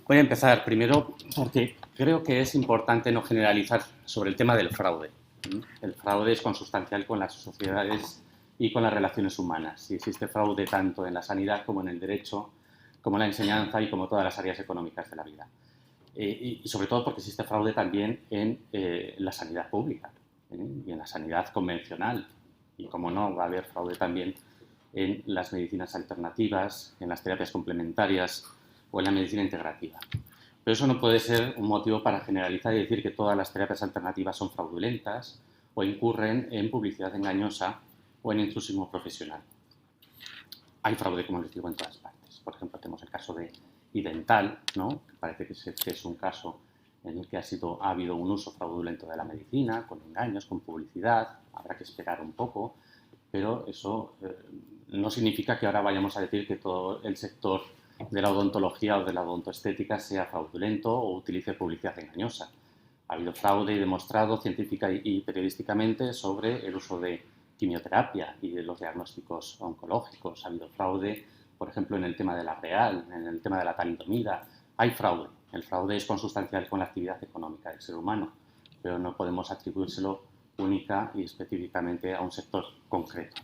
Voy a empezar primero porque creo que es importante no generalizar sobre el tema del fraude. El fraude es consustancial con las sociedades y con las relaciones humanas. Y existe fraude tanto en la sanidad como en el derecho, como en la enseñanza y como todas las áreas económicas de la vida. Y sobre todo porque existe fraude también en la sanidad pública y en la sanidad convencional. Y como no, va a haber fraude también en las medicinas alternativas, en las terapias complementarias o en la medicina integrativa. Pero eso no puede ser un motivo para generalizar y decir que todas las terapias alternativas son fraudulentas o incurren en publicidad engañosa o en intrusismo profesional. Hay fraude, como les digo, en todas partes. Por ejemplo, tenemos el caso de Idental, ¿no? Que parece que es un caso en el que ha habido un uso fraudulento de la medicina, con engaños, con publicidad. Habrá que esperar un poco, pero eso no significa que ahora vayamos a decir que todo el sector de la odontología o de la odontoestética sea fraudulento o utilice publicidad engañosa. Ha habido fraude demostrado científica y periodísticamente sobre el uso de quimioterapia y de los diagnósticos oncológicos. Ha habido fraude, por ejemplo, en el tema de la real, en el tema de la talidomida. Hay fraude. El fraude es consustancial con la actividad económica del ser humano, pero no podemos atribuírselo única y específicamente a un sector concreto.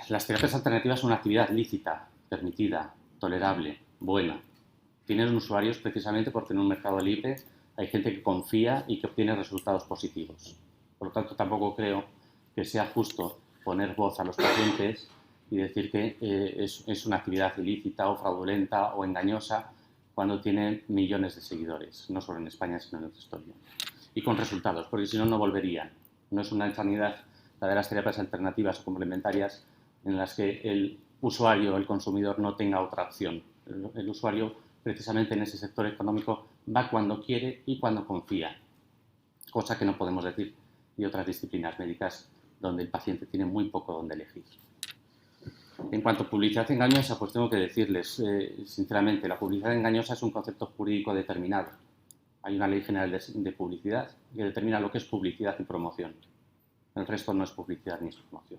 Las terapias alternativas son una actividad lícita, permitida, tolerable, buena. Tienen usuarios precisamente porque en un mercado libre hay gente que confía y que obtiene resultados positivos. Por lo tanto, tampoco creo que sea justo poner voz a los pacientes y decir que es una actividad ilícita o fraudulenta o engañosa cuando tienen millones de seguidores, no solo en España, sino en el resto del mundo. Y con resultados, porque si no, no volverían. No es una sanidad, la de las terapias alternativas o complementarias, en las que el usuario, el consumidor, no tenga otra opción. El usuario, precisamente en ese sector económico, va cuando quiere y cuando confía, cosa que no podemos decir de otras disciplinas médicas donde el paciente tiene muy poco donde elegir. En cuanto a publicidad engañosa, pues tengo que decirles, sinceramente, la publicidad engañosa es un concepto jurídico determinado. Hay una ley general de publicidad que determina lo que es publicidad y promoción. El resto no es publicidad ni es promoción.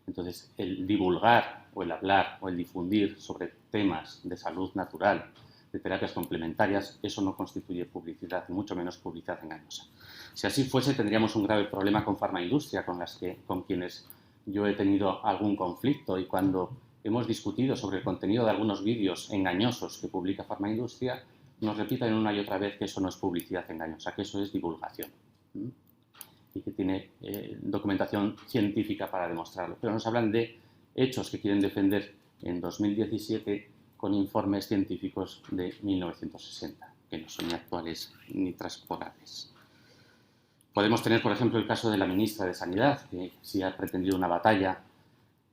Entonces, el divulgar o el hablar o el difundir sobre temas de salud natural, de terapias complementarias, eso no constituye publicidad, mucho menos publicidad engañosa. Si así fuese, tendríamos un grave problema con farmaindustria, con quienes yo he tenido algún conflicto, y cuando hemos discutido sobre el contenido de algunos vídeos engañosos que publica farmaindustria, nos repiten una y otra vez que eso no es publicidad engañosa, que eso es divulgación. Y que tiene documentación científica para demostrarlo. Pero nos hablan de hechos que quieren defender en 2017 con informes científicos de 1960, que no son ni actuales ni transporables. Podemos tener, por ejemplo, el caso de la ministra de Sanidad, que sí ha pretendido una batalla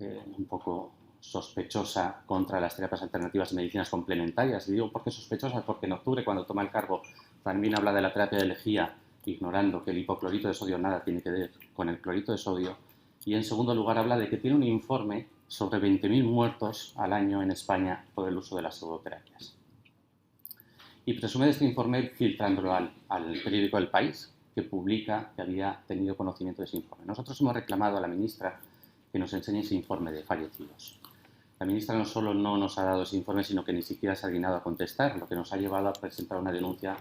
un poco sospechosa contra las terapias alternativas y medicinas complementarias. Y digo, ¿por qué sospechosa? Porque en octubre, cuando toma el cargo, también habla de la terapia de lejía, ignorando que el hipoclorito de sodio nada tiene que ver con el clorito de sodio. Y en segundo lugar habla de que tiene un informe sobre 20.000 muertos al año en España por el uso de las pseudoterapias. Y presume de este informe filtrándolo al periódico El País, que publica que había tenido conocimiento de ese informe. Nosotros hemos reclamado a la ministra que nos enseñe ese informe de fallecidos. La ministra no solo no nos ha dado ese informe, sino que ni siquiera se ha dignado a contestar, lo que nos ha llevado a presentar una denuncia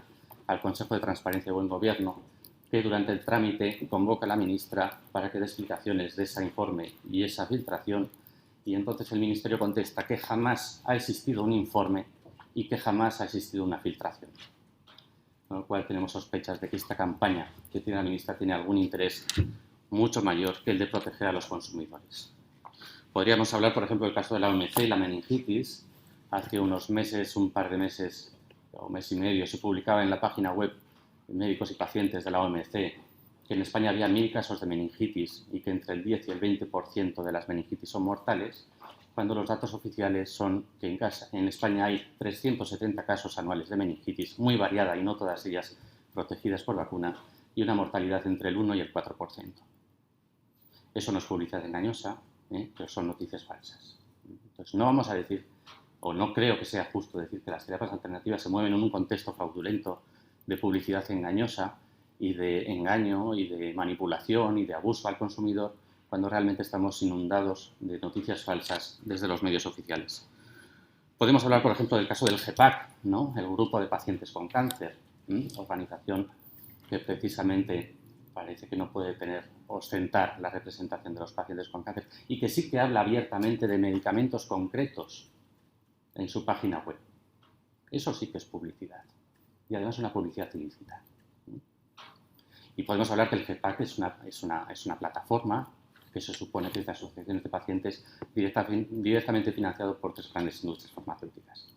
al Consejo de Transparencia y Buen Gobierno, que durante el trámite convoca a la ministra para que dé explicaciones de ese informe y esa filtración, y entonces el Ministerio contesta que jamás ha existido un informe y que jamás ha existido una filtración. Con lo cual tenemos sospechas de que esta campaña que tiene la ministra tiene algún interés mucho mayor que el de proteger a los consumidores. Podríamos hablar, por ejemplo, del caso de la OMC y la meningitis. Hace unos meses, un par de meses o mes y medio, se publicaba en la página web de médicos y pacientes de la OMC que en España había 1.000 casos de meningitis y que entre el 10 y el 20% de las meningitis son mortales, cuando los datos oficiales son que en España hay 370 casos anuales de meningitis, muy variada y no todas ellas protegidas por vacuna, y una mortalidad entre el 1 y el 4%. Eso no es publicidad engañosa, pero son noticias falsas. Entonces, no vamos a decir, o no creo que sea justo decir que las terapias alternativas se mueven en un contexto fraudulento de publicidad engañosa y de engaño y de manipulación y de abuso al consumidor, cuando realmente estamos inundados de noticias falsas desde los medios oficiales. Podemos hablar, por ejemplo, del caso del GEPAC, ¿no? El Grupo de Pacientes con Cáncer, organización que precisamente parece que no puede ostentar la representación de los pacientes con cáncer y que sí que habla abiertamente de medicamentos concretos en su página web. Eso sí que es publicidad. Y además una publicidad ilícita. Y podemos hablar que el GEPAC es una plataforma que se supone que es de asociaciones de pacientes directamente financiado por 3 grandes industrias farmacéuticas.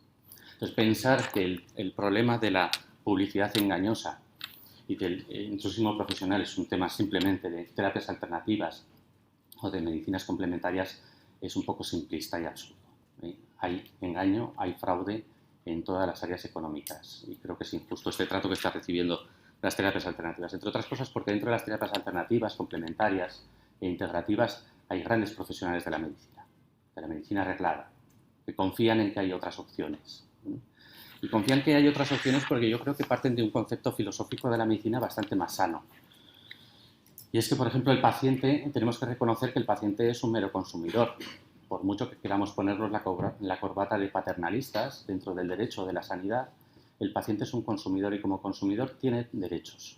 Entonces, pensar que el problema de la publicidad engañosa y del intrusismo profesional es un tema simplemente de terapias alternativas o de medicinas complementarias es un poco simplista y absurdo. Hay engaño, hay fraude en todas las áreas económicas y creo que es injusto este trato que están recibiendo las terapias alternativas, entre otras cosas porque dentro de las terapias alternativas, complementarias e integrativas hay grandes profesionales de la medicina arreglada, que confían en que hay otras opciones. Y confían que hay otras opciones porque yo creo que parten de un concepto filosófico de la medicina bastante más sano. Y es que, por ejemplo, el paciente, tenemos que reconocer que el paciente es un mero consumidor. Por mucho que queramos ponernos la corbata de paternalistas dentro del derecho de la sanidad, el paciente es un consumidor y como consumidor tiene derechos.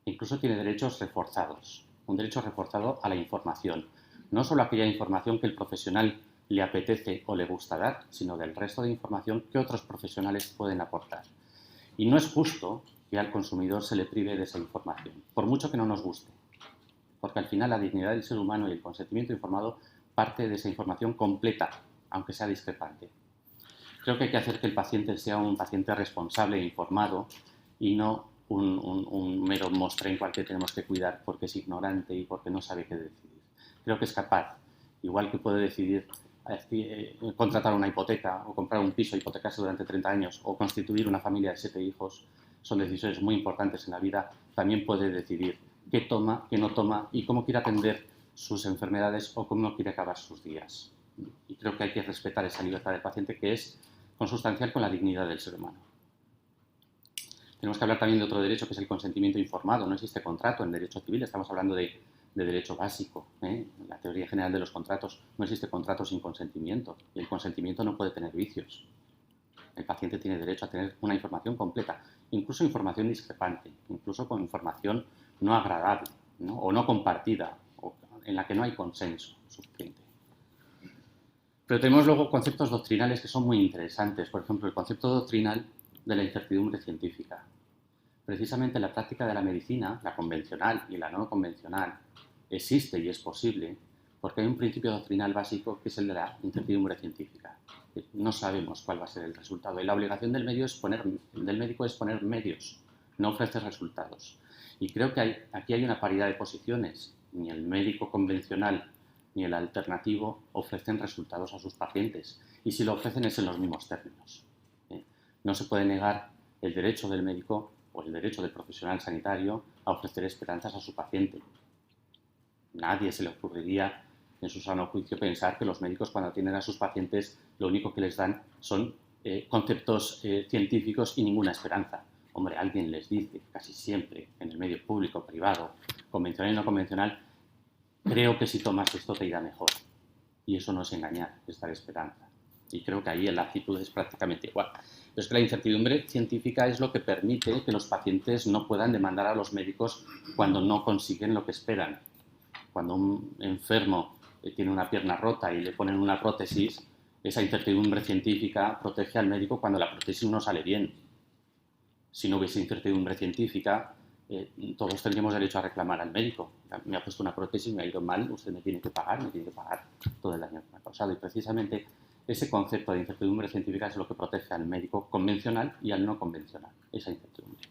Incluso tiene derechos reforzados. Un derecho reforzado a la información. No solo aquella información que el profesional le apetece o le gusta dar, sino del resto de información que otros profesionales pueden aportar. Y no es justo que al consumidor se le prive de esa información, por mucho que no nos guste. Porque al final la dignidad del ser humano y el consentimiento informado parte de esa información completa, aunque sea discrepante. Creo que hay que hacer que el paciente sea un paciente responsable e informado y no un mero mostrenco al que tenemos que cuidar porque es ignorante y porque no sabe qué decidir. Creo que es capaz, igual que puede decidir contratar una hipoteca o comprar un piso, hipotecarse durante 30 años o constituir una familia de 7 hijos, son decisiones muy importantes en la vida, también puede decidir qué toma, qué no toma y cómo quiere atender sus enfermedades o cómo quiere acabar sus días. Y creo que hay que respetar esa libertad del paciente que es consustancial con la dignidad del ser humano. Tenemos que hablar también de otro derecho que es el consentimiento informado. No existe contrato en derecho civil, estamos hablando de derecho básico. En la teoría general de los contratos no existe contrato sin consentimiento y el consentimiento no puede tener vicios. El paciente tiene derecho a tener una información completa, incluso información discrepante, incluso con información no agradable, ¿no? O no compartida, o en la que no hay consenso suficiente. Pero tenemos luego conceptos doctrinales que son muy interesantes. Por ejemplo, el concepto doctrinal de la incertidumbre científica. Precisamente la práctica de la medicina, la convencional y la no convencional, existe y es posible porque hay un principio doctrinal básico que es el de la incertidumbre científica. No sabemos cuál va a ser el resultado y la obligación del médico es poner medios, no ofrecer resultados. Y creo que aquí hay una paridad de posiciones. Ni el médico convencional ni el alternativo ofrecen resultados a sus pacientes y si lo ofrecen es en los mismos términos. No se puede negar el derecho del médico o el derecho del profesional sanitario a ofrecer esperanzas a su paciente. Nadie se le ocurriría en su sano juicio pensar que los médicos cuando atienden a sus pacientes lo único que les dan son conceptos científicos y ninguna esperanza. Hombre, alguien les dice casi siempre en el medio público, privado, convencional y no convencional, creo que si tomas esto te irá mejor. Y eso no es engañar, es dar esperanza. Y creo que ahí la actitud es prácticamente igual. Pero es que la incertidumbre científica es lo que permite que los pacientes no puedan demandar a los médicos cuando no consiguen lo que esperan. Cuando un enfermo tiene una pierna rota y le ponen una prótesis, esa incertidumbre científica protege al médico cuando la prótesis no sale bien. Si no hubiese incertidumbre científica, todos tendríamos derecho a reclamar al médico. Me ha puesto una prótesis, me ha ido mal, usted me tiene que pagar todo el daño que me ha causado. Y precisamente ese concepto de incertidumbre científica es lo que protege al médico convencional y al no convencional, esa incertidumbre.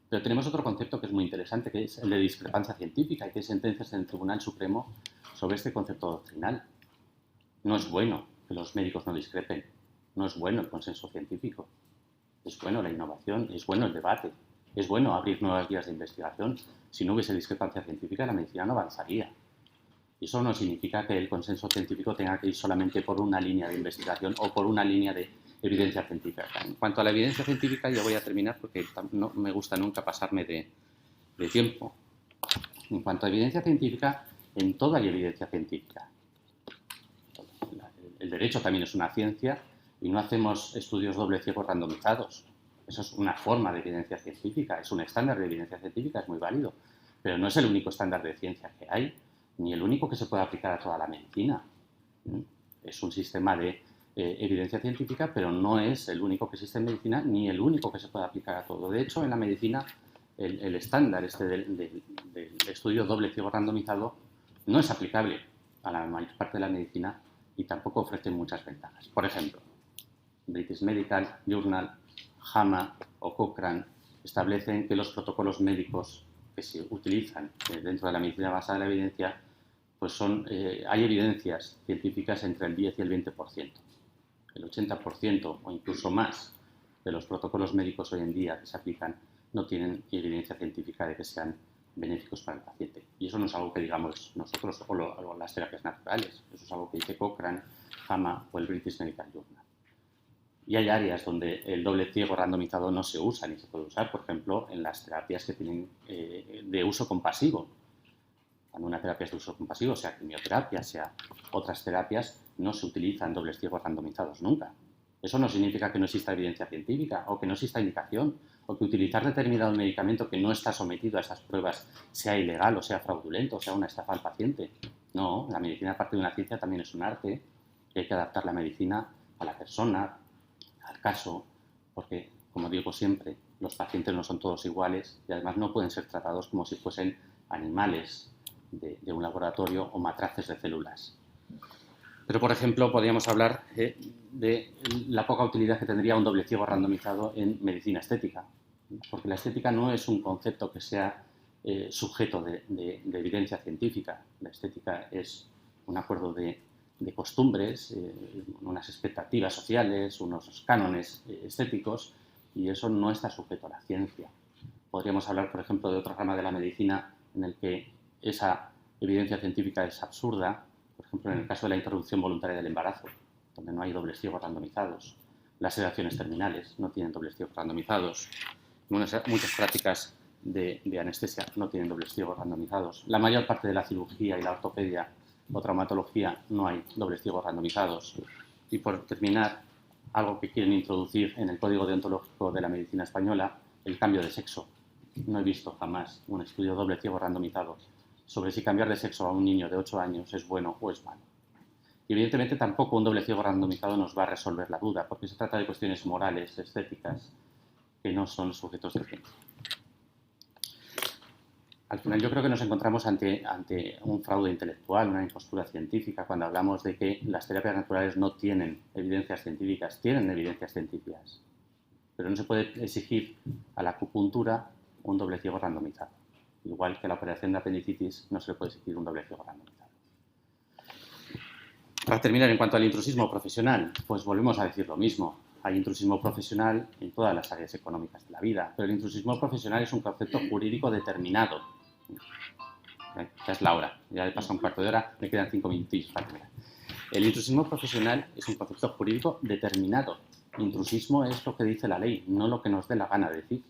Pero tenemos otro concepto que es muy interesante, que es el de discrepancia científica, y que hay sentencias en el Tribunal Supremo sobre este concepto doctrinal. No es bueno que los médicos no discrepen, no es bueno el consenso científico, es bueno la innovación, es bueno el debate, es bueno abrir nuevas vías de investigación. Si no hubiese discrepancia científica, la medicina no avanzaría. Y eso no significa que el consenso científico tenga que ir solamente por una línea de investigación o por una línea de evidencia científica. En cuanto a la evidencia científica, ya voy a terminar porque no me gusta nunca pasarme de tiempo. En cuanto a evidencia científica, en todo hay evidencia científica. El derecho también es una ciencia y no hacemos estudios doble ciegos randomizados. Eso es una forma de evidencia científica, es un estándar de evidencia científica, es muy válido, pero no es el único estándar de ciencia que hay, ni el único que se puede aplicar a toda la medicina. Es un sistema de evidencia científica, pero no es el único que existe en medicina, ni el único que se puede aplicar a todo. De hecho, en la medicina, el estándar del estudio doble ciego randomizado no es aplicable a la mayor parte de la medicina y tampoco ofrece muchas ventajas. Por ejemplo, British Medical Journal, JAMA o Cochrane establecen que los protocolos médicos que se utilizan dentro de la medicina basada en la evidencia, pues hay evidencias científicas entre el 10 y el 20%. El 80% o incluso más de los protocolos médicos hoy en día que se aplican no tienen evidencia científica de que sean benéficos para el paciente. Y eso no es algo que digamos nosotros o las terapias naturales. Eso es algo que dice Cochrane, JAMA o el British Medical Journal. Y hay áreas donde el doble ciego randomizado no se usa ni se puede usar, por ejemplo, en las terapias que tienen de uso compasivo. Cuando una terapia es de uso compasivo, sea quimioterapia, sea otras terapias, no se utilizan dobles ciegos randomizados nunca. Eso no significa que no exista evidencia científica o que no exista indicación o que utilizar determinado medicamento que no está sometido a esas pruebas sea ilegal o sea fraudulento o sea una estafa al paciente. No, la medicina, aparte de una ciencia, también es un arte y hay que adaptar la medicina a la persona, al caso, porque, como digo siempre, los pacientes no son todos iguales y además no pueden ser tratados como si fuesen animales de un laboratorio o matraces de células. Pero, por ejemplo, podríamos hablar de la poca utilidad que tendría un doble ciego randomizado en medicina estética, porque la estética no es un concepto que sea sujeto de evidencia científica. La estética es un acuerdo de costumbres, unas expectativas sociales, unos cánones estéticos, y eso no está sujeto a la ciencia. Podríamos hablar, por ejemplo, de otra rama de la medicina en el que esa evidencia científica es absurda, por ejemplo, en el caso de la interrupción voluntaria del embarazo, donde no hay dobles ciegos randomizados. Las sedaciones terminales no tienen dobles ciegos randomizados. Muchas prácticas de anestesia no tienen dobles ciegos randomizados. La mayor parte de la cirugía y la ortopedia o traumatología no hay dobles ciegos randomizados. Y por terminar, algo que quieren introducir en el Código Deontológico de la Medicina Española, el cambio de sexo. No he visto jamás un estudio doble ciego randomizado sobre si cambiar de sexo a un niño de 8 años es bueno o es malo. Y evidentemente tampoco un doble ciego randomizado nos va a resolver la duda, porque se trata de cuestiones morales, estéticas, que no son sujetos de ciencia. Al final yo creo que nos encontramos ante un fraude intelectual, una impostura científica, cuando hablamos de que las terapias naturales no tienen evidencias científicas. Tienen evidencias científicas, pero no se puede exigir a la acupuntura un doble ciego randomizado. Igual que a la operación de apendicitis no se le puede exigir un doble ciego randomizado. Para terminar, en cuanto al intrusismo profesional, pues volvemos a decir lo mismo. Hay intrusismo profesional en todas las áreas económicas de la vida, pero el intrusismo profesional es un concepto jurídico determinado. Ya es la hora, ya he pasado un cuarto de hora, me quedan 5 minutillos para terminar. El intrusismo profesional es un concepto jurídico determinado. Intrusismo es lo que dice la ley, no lo que nos dé la gana de decir.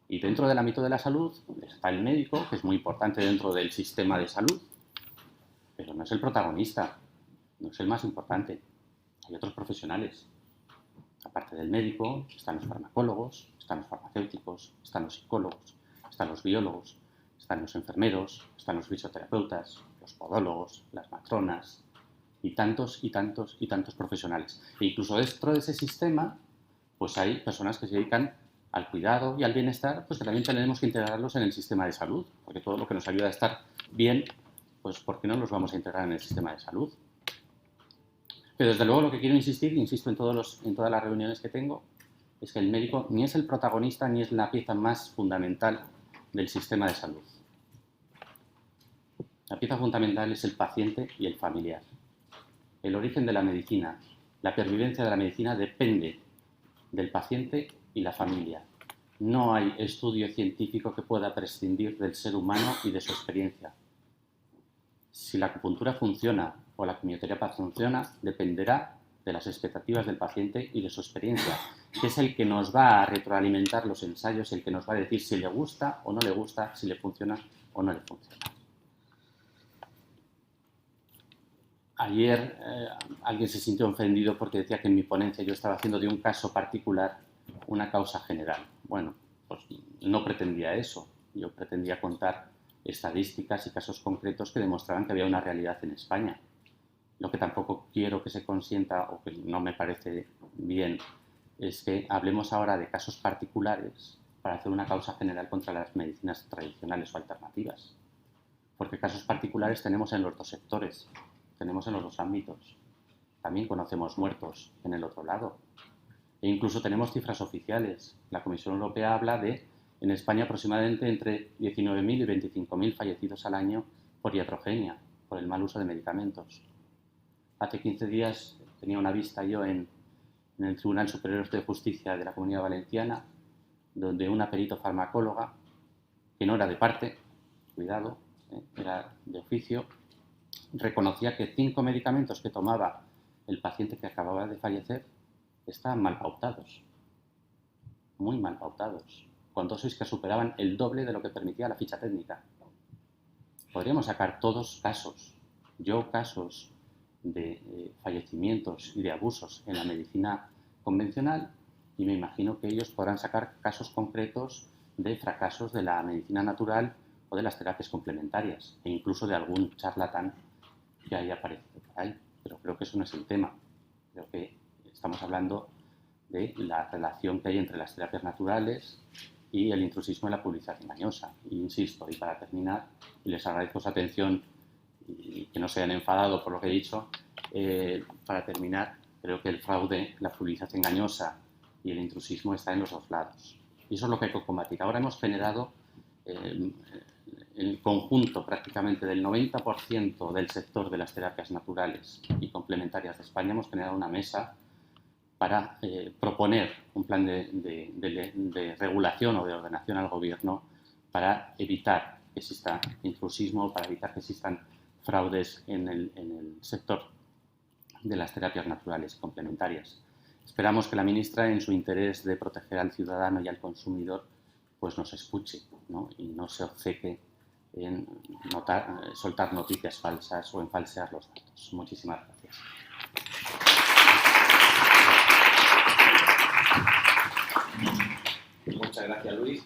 Y dentro del ámbito de la salud está el médico, que es muy importante dentro del sistema de salud, pero no es el protagonista, no es el más importante. Hay otros profesionales. Aparte del médico, están los farmacólogos, están los farmacéuticos, están los psicólogos, están los biólogos, están los enfermeros, están los fisioterapeutas, los podólogos, las matronas y tantos y tantos y tantos profesionales. E incluso dentro de ese sistema, pues hay personas que se dedican al cuidado y al bienestar, pues que también tenemos que integrarlos en el sistema de salud, porque todo lo que nos ayuda a estar bien, pues ¿por qué no los vamos a integrar en el sistema de salud? Pero desde luego lo que quiero insistir, insisto en todas las reuniones que tengo, es que el médico ni es el protagonista ni es la pieza más fundamental del sistema de salud. La pieza fundamental es el paciente y el familiar. El origen de la medicina, la pervivencia de la medicina depende del paciente y la familia. No hay estudio científico que pueda prescindir del ser humano y de su experiencia. Si la acupuntura funciona o la quimioterapia funciona, dependerá de las expectativas del paciente y de su experiencia, que es el que nos va a retroalimentar los ensayos, el que nos va a decir si le gusta o no le gusta, si le funciona o no le funciona. Ayer alguien se sintió ofendido porque decía que en mi ponencia yo estaba haciendo de un caso particular una causa general. Bueno, pues no pretendía eso. Yo pretendía contar estadísticas y casos concretos que demostraban que había una realidad en España. Lo que tampoco quiero que se consienta, o que no me parece bien, es que hablemos ahora de casos particulares para hacer una causa general contra las medicinas tradicionales o alternativas. Porque casos particulares tenemos en los dos sectores, tenemos en los dos ámbitos. También conocemos muertos en el otro lado. E incluso tenemos cifras oficiales. La Comisión Europea habla de, en España, aproximadamente entre 19.000 y 25.000 fallecidos al año por iatrogenia, por el mal uso de medicamentos. Hace 15 días tenía una vista yo en el Tribunal Superior de Justicia de la Comunidad Valenciana, donde una perito farmacóloga, que no era de parte, cuidado, era de oficio, reconocía que 5 medicamentos que tomaba el paciente que acababa de fallecer estaban mal pautados, muy mal pautados, con dosis que superaban el doble de lo que permitía la ficha técnica. Podríamos sacar todos casos, casos de fallecimientos y de abusos en la medicina convencional, y me imagino que ellos podrán sacar casos concretos de fracasos de la medicina natural o de las terapias complementarias, e incluso de algún charlatán que haya aparecido por ahí. Pero creo que eso no es el tema. Creo que estamos hablando de la relación que hay entre las terapias naturales y el intrusismo en la publicidad engañosa. E insisto, y para terminar, y les agradezco su atención y que no se hayan enfadado por lo que he dicho, para terminar, creo que el fraude, la publicidad engañosa y el intrusismo está en los dos lados. Y eso es lo que hay que combatir. Ahora hemos generado el conjunto prácticamente del 90% del sector de las terapias naturales y complementarias de España. Hemos generado una mesa para proponer un plan de regulación o de ordenación al gobierno para evitar que exista intrusismo, para evitar que existan fraudes en el sector de las terapias naturales complementarias. Esperamos que la ministra, en su interés de proteger al ciudadano y al consumidor, pues nos escuche, ¿no? Y no se obceque en soltar noticias falsas o en falsear los datos. Muchísimas gracias. Muchas gracias, Luis.